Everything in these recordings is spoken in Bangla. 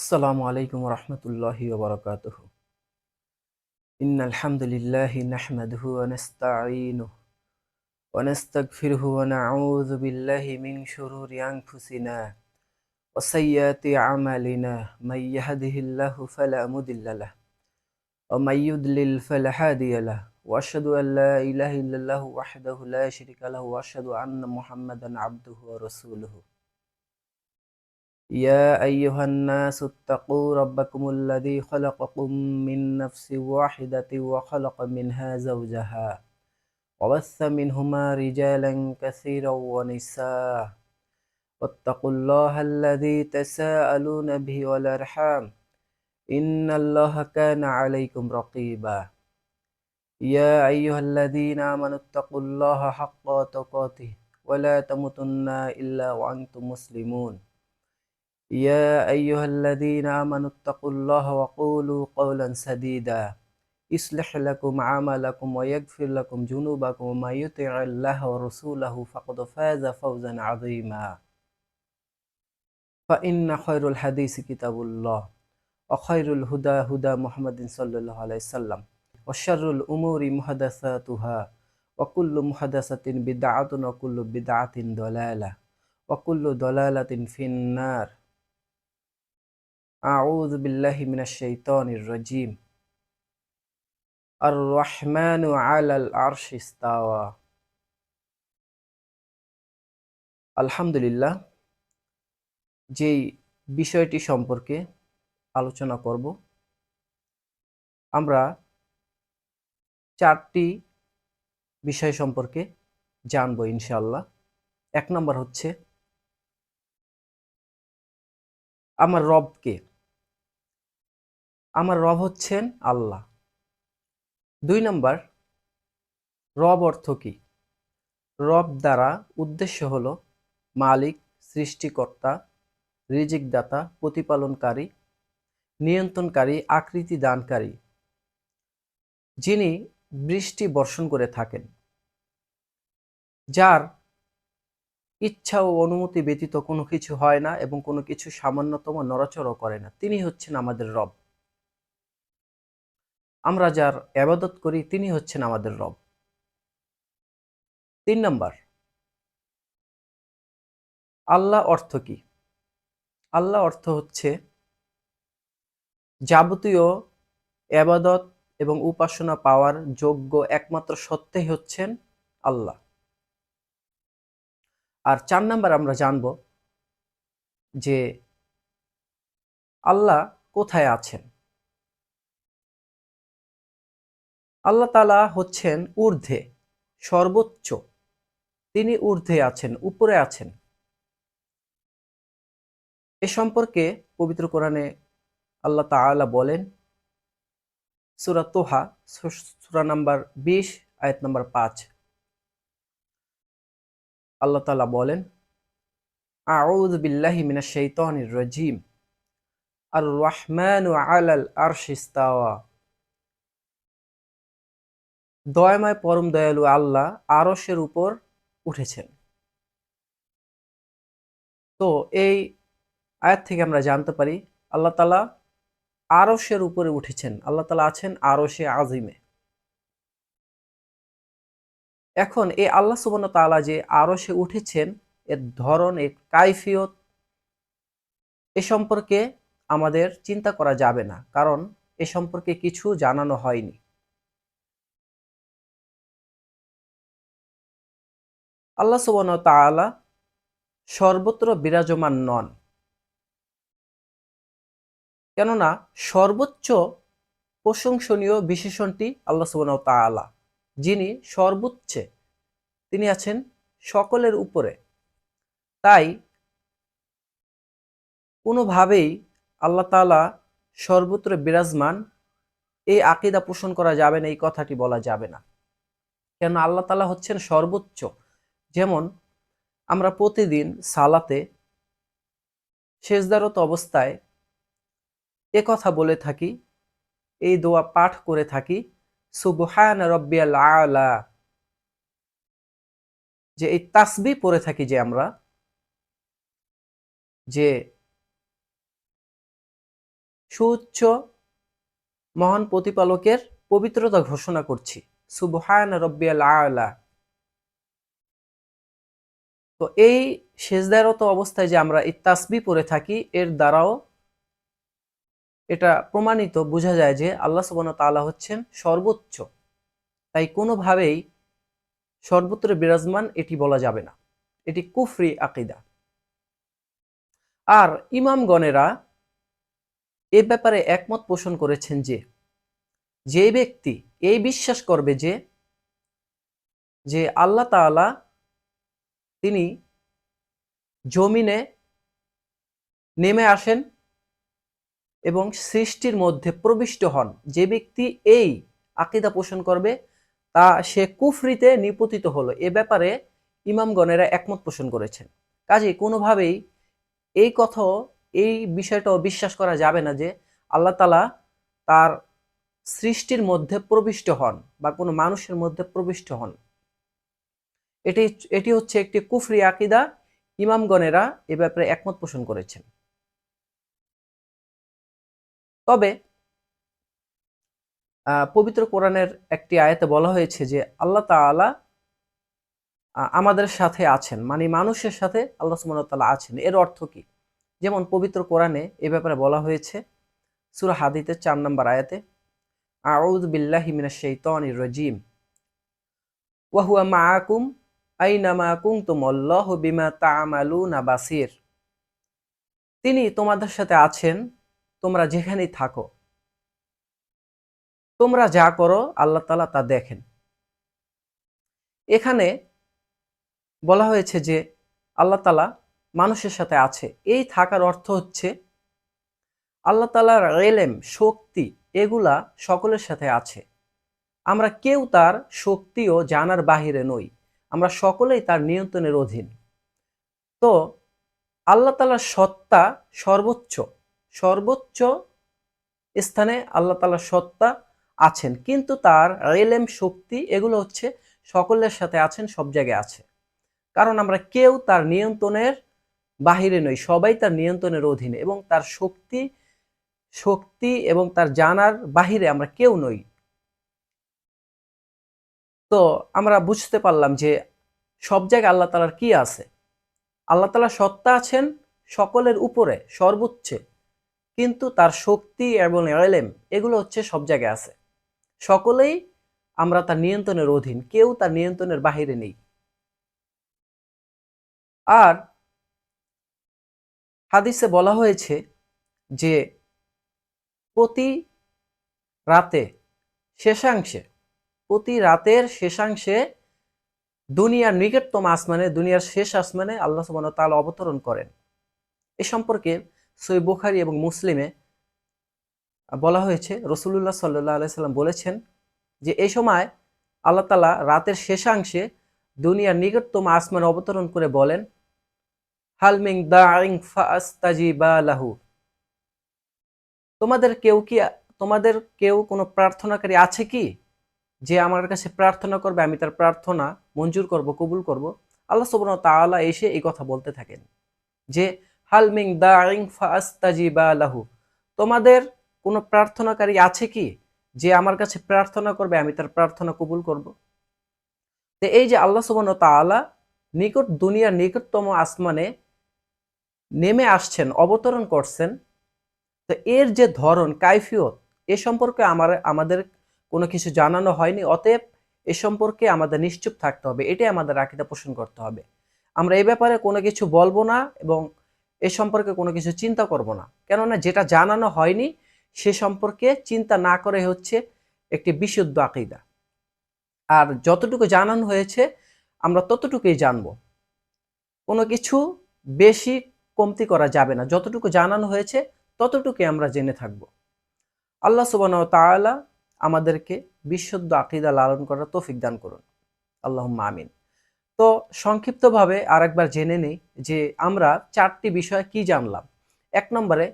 আসসালামু আলাইকুম রহমতুল্লাহি ওবরাকাতুহু। ইন্নাল হামদুলিল্লাহি নাহমাদুহু ওয়া নাস্তাঈনুহু ওয়া নাস্তাগফিরুহু ওয়া নাউযু বিল্লাহি মিন শুরুরি আনফুসিনা ওয়া সাইয়্যাতি আমালিনা মান ইয়াহদিহিল্লাহু ফালা মুদিল্লা লাহু ওয়া মান ইউদ্লিল ফালা হাদিয়া লাহু ওয়া আশহাদু আন লা ইলাহা ইল্লাল্লাহু ওয়াহদাহু লা শারীকা লাহু ওয়া আশহাদু আন্না মুহাম্মাদান আবদুহু ওয়া রাসূলুহু। يا أيها الناس اتقوا ربكم الذي خلقكم من نفس واحدة وخلق منها زوجها وبث منهما رجالا كثيرا ونساء واتقوا الله الذي تساءلون به والأرحام إن الله كان عليكم رقيبا. يا أيها الذين آمنوا اتقوا الله حق تقاته ولا تموتن إلا وأنتم مسلمون. يا أيها الذين آمنوا اتقوا الله وقولوا قولا سديدا يصلح لكم أعمالكم ويغفر لكم ذنوبكم ومن يطع الله ورسوله فقد فاز فوزا عظيما. فإن خير الحديث كتاب الله وخير الهدى هدى محمد صلى الله عليه وسلم وشر الأمور محدثاتها وكل محدثة بدعة وكل بدعة ضلالة وكل ضلالة في النار. أعوذ بالله من الشيطان الرجيم. الرحمن على العرش استوى. আলহামদুলিল্লাহ, যেই বিষয়টি সম্পর্কে আলোচনা করব, আমরা চারটি বিষয় সম্পর্কে জানবো ইনশাআল্লাহ। এক নম্বর হচ্ছে আমার রবকে। আমার রব হচ্ছেন আল্লাহ। দুই নম্বর, রব অর্থ কি? রব দ্বারা উদ্দেশ্য হলো মালিক, সৃষ্টিকর্তা, রিজিক দাতা, প্রতিপালনকারী, নিয়ন্ত্রণকারী, আকৃতি দানকারী, যিনি বৃষ্টি বর্ষণ করে থাকেন, যার ইচ্ছা ও অনুমতি ব্যতীত কোনো কিছু হয় না এবং কোনো কিছু সামান্যতম নড়াচড়াও করে না। তিনি হচ্ছেন আমাদের রব। আমরা যার ইবাদত করি তিনি হচ্ছেন আমাদের রব। তিন নম্বর, আল্লাহ অর্থ কি? আল্লাহ অর্থ হচ্ছে যাবতীয় ইবাদত এবং উপাসনা পাওয়ার যোগ্য একমাত্র সত্তাই হচ্ছেন আল্লাহ। আর চার নম্বর আমরা জানব যে আল্লাহ কোথায় আছেন। আল্লাহ তাআলা হচ্ছেন ঊর্ধ্বে, সর্বোচ্চ। তিনি ঊর্ধ্বে আছেন, উপরে আছেন। এ সম্পর্কে পবিত্র কোরআনে আল্লাহ তাআলা বলেন, সূরা তোহা সূরা নাম্বার 20 আয়াত নাম্বার 5। আল্লাহ তাআলা বলেন, আউযু বিল্লাহি মিনাশ শাইতানির রাজীম। আর রহমানু আলাল আরশি ইস্তাওয়া। দয়াময় পরম দয়ালু আল্লাহ আরশের উপর উঠেছেন। তো এই আয়াত থেকে আমরা জানতে পারি আল্লাহ তাআলা আরশের উপরে উঠেছেন। আল্লাহ তাআলা আছেন আরশে আজিমে। এখন এই আল্লাহ সুবহানাহু ওয়া তাআলা যে আরশে উঠেছেন, এর ধরন, এর কাইফিয়ত এ সম্পর্কে আমাদের চিন্তা করা যাবে না, কারণ এ সম্পর্কে কিছু জানানো হয়নি। আল্লাহ সুবহানাহু ওয়া তাআলা সর্বত্র বিরাজমান নন, কেননা সর্বোচ্চ প্রশংসনীয় বিশেষণটি আল্লাহ সুবহানাহু ওয়া তাআলা, যিনি সর্বোচ্চে, তিনি আছেন সকলের উপরে। তাই কোনোভাবেই আল্লাহ তাআলা সর্বত্র বিরাজমান এই আকীদা পোষণ করা যাবে না, এই কথাটি বলা যাবে না, কেন আল্লাহ তাআলা হচ্ছেন সর্বোচ্চ। যেমন আমরা প্রতিদিন সালাতে সেজদারত অবস্থায় এ কথা বলে থাকি, এই দোয়া পাঠ করে থাকি, সুবহানা রাব্বিয়াল আলা। যে এই তাসবিহ পড়ে থাকি, যে আমরা যে সুউচ্চ মহান প্রতিপালকের পবিত্রতা ঘোষণা করছি। সুবহান রব্বিয়াল আলা। তো এই সেজদারত অবস্থায় যে আমরা এই তাসবিহ পড়ে থাকি, এর দ্বারাও এটা প্রমাণিত বোঝা যায় যে আল্লাহ সুবহানাহু ওয়া তাআলা হচ্ছেন সর্বোচ্চ। তাই কোনোভাবেই সর্বত্র বিরাজমান এটি বলা যাবে না, এটি কুফরি আকীদা। আর ইমামগণেরা এ ব্যাপারে একমত পোষণ করেছেন যে যে ব্যক্তি এই বিশ্বাস করবে যে যে আল্লাহ তাআলা তিনি জমিনে নেমে আসেন এবং সৃষ্টির মধ্যে প্রবিষ্ট হন, যে ব্যক্তি এই আকীদা পোষণ করবে তা সে কুফরিতে নিপতিত হলো। এ ব্যাপারে ইমামগণেরা একমত পোষণ করেছেন। কাজেই কোনোভাবেই এই কথাও এই বিষয়টাও বিশ্বাস করা যাবে না যে আল্লাহ তাআলা তার সৃষ্টির মধ্যে প্রবিষ্ট হন বা কোনো মানুষের মধ্যে প্রবিষ্ট হন। এটি এটি হচ্ছে একটি কুফরি আকীদা। ইমামগণেরা এ ব্যাপারে একমত পোষণ করেছেন। তবে পবিত্র কোরআনের একটি আয়াতে বলা হয়েছে যে আল্লাহ তাআলা আমাদের সাথে আছেন, মানে মানুষের সাথে আল্লাহ সুবহানাহু ওয়া তাআলা আছেন। এর অর্থ কি? যেমন পবিত্র কোরআনে এ ব্যাপারে বলা হয়েছে সূরা হাদীদের ৪ নম্বর আয়াতে, আউযু বিল্লাহি মিনাশ শাইতানির রাজীম ওয়া হুয়া মাআকুম আইনামা কুনতুম আল্লাহু বিমা তা'মালুনা বাসীর। তিনি তোমাদের সাথে আছেন তোমরা যেখানেই থাকো, তোমরা যা করো আল্লাহ তাআলা তা দেখেন। এখানে বলা হয়েছে যে আল্লাহ তাআলা মানুষের সাথে আছে। এই থাকার অর্থ হচ্ছে আল্লাহ তাআলার ইলম, শক্তি এগুলা সকলের সাথে আছে। আমরা কেউ তার শক্তি ও জানার বাহিরে নই। আমরা সকলেই তার নিয়ন্ত্রণের অধীন। তো আল্লাহ তাআলার সত্তা সর্বোচ্চ, সর্বোচ্চ স্থানে আল্লাহ তাআলার সত্তা আছেন, কিন্তু তার ইলম, শক্তি এগুলো হচ্ছে সকলের সাথে আছেন, সব জায়গায় আছে। কারণ আমরা কেউ তার নিয়ন্ত্রণের বাহিরে নই, সবাই তার নিয়ন্ত্রণের অধীনে, এবং তার শক্তি শক্তি এবং তার জানার বাহিরে আমরা কেউ নই। তো আমরা বুঝতে পারলাম যে সব জায়গায় আল্লাহ তাআলার কি আছে। আল্লাহ তাআলা সত্তা আছেন সকলের উপরে, সর্বোচ্চে, কিন্তু তার শক্তি এবং ইলম এগুলো হচ্ছে সব জায়গায় আছে। সকলেই আমরা তার নিয়ন্ত্রণের অধীন, কেউ তার নিয়ন্ত্রণের বাহিরে নেই। আর হাদিসে বলা হয়েছে যে প্রতি রাতে শেষাংশে, প্রতি রাতের শেষাংশে দুনিয়ার নিকটতম আসমানে, দুনিয়ার শেষ আসমানে আল্লাহ সুবহানাহু ওয়া তাআলা অবতরণ করেন। এ সম্পর্কে সহিহ বুখারী এবং মুসলিমে বলা হয়েছে, রাসূলুল্লাহ সাল্লাল্লাহু আলাইহি সাল্লাম বলেছেন যে এই সময় আল্লাহ তাআলা রাতের শেষাংশে দুনিয়ার নিকটতম আসমানে অবতরণ করে বলেন, হাল মিন দাঈন ফাআস্তাজিবা লাহু। তোমাদের কেউ কোনো প্রার্থনাকারী আছে কি যে আমার কাছে প্রার্থনা করবে, আমি তার প্রার্থনা মঞ্জুর করব, কবুল করব। আল্লাহ সুবহানাহু ওয়া তাআলা এসে এই কথা বলতে থাকেন যে হাল মিন দাঈন ফাআস্তাজিবা লাহু। তোমাদের কোনো প্রার্থনাকারী আছে কি যে আমার কাছে প্রার্থনা করবে, আমি তার প্রার্থনা কবুল করব। তো এই যে আল্লাহ সুবহানাহু ওয়া তাআলা দুনিয়ার নিকটতম আসমানে নেমে আসছেন, অবতরণ করছেন, তো এর যে ধরন, কাইফিয়ত, এ সম্পর্কে আমাদের কোনো কিছু জানানো হয়নি। অতএব এ সম্পর্কে আমাদের নিশ্চুপ থাকতে হবে, এটাই আমাদের আকীদা পোষণ করতে হবে। আমরা এই ব্যাপারে কোনো কিছু বলবো না এবং এ সম্পর্কে কোনো কিছু চিন্তা করব না, কেননা যেটা জানানো হয়নি সে সম্পর্কে চিন্তা না করে হচ্ছে একটি বিশুদ্ধ আকীদা। আর যতটুকু জানানো হয়েছে আমরা ততটুকুই জানবো, কোনো কিছু বেশি কমতি করা যাবে না। যতটুকু জানানো হয়েছে ততটুকুই আমরা জেনে থাকব। আল্লাহ সুবহানাহু ওয়া তাআলা আমাদেরকে বিশুদ্ধ আকীদা লালন করার তৌফিক দান করুন। আল্লাহুম্মা আমিন। তো সংক্ষিপ্তভাবে আরেকবার জেনে নেই যে আমরা 4টি বিষয় কি জানলাম। 1 নম্বরে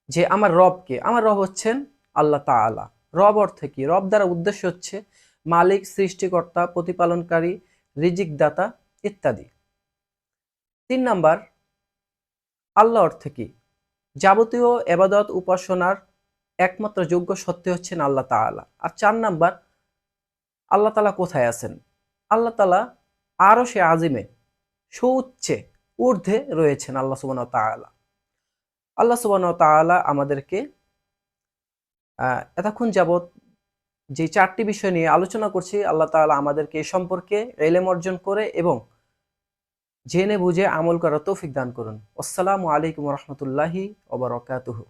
যে আমার রব কে? আমার রব হচ্ছেন আল্লাহ তাআলা। রব অর্থ কি? রব দ্বারা উদ্দেশ্য হচ্ছে মালিক, সৃষ্টিকর্তা, প্রতিপালনকারী, রিজিক দাতা ইত্যাদি। 3 নাম্বার, আল্লাহ অর্থ কি? যাবতীয় এবাদত উপাসনার একমাত্র যোগ্য সত্য হচ্ছেন আল্লাহ তাআলা। আর ৪ নাম্বার, আল্লাহ তাআলা কোথায় আছেন? আল্লাহ তাআলা আরশে আজিমে সুউচ্চে ঊর্ধ্বে রয়েছেন আল্লাহ সুবহানাহু ওয়া তাআলা। আল্লাহ সুবহানাহু ওয়া তাআলা আমাদেরকে এতক্ষণ যাবৎ যে ৪টি বিষয় নিয়ে আলোচনা করছি, আল্লাহ তাআলা আমাদেরকে এ সম্পর্কে ইলম অর্জন করে এবং জেনে বুঝে আমল করার তৌফিক দান করুন। আসসালামু আলাইকুম ওয়া রাহমাতুল্লাহি ওয়া বারাকাতুহু।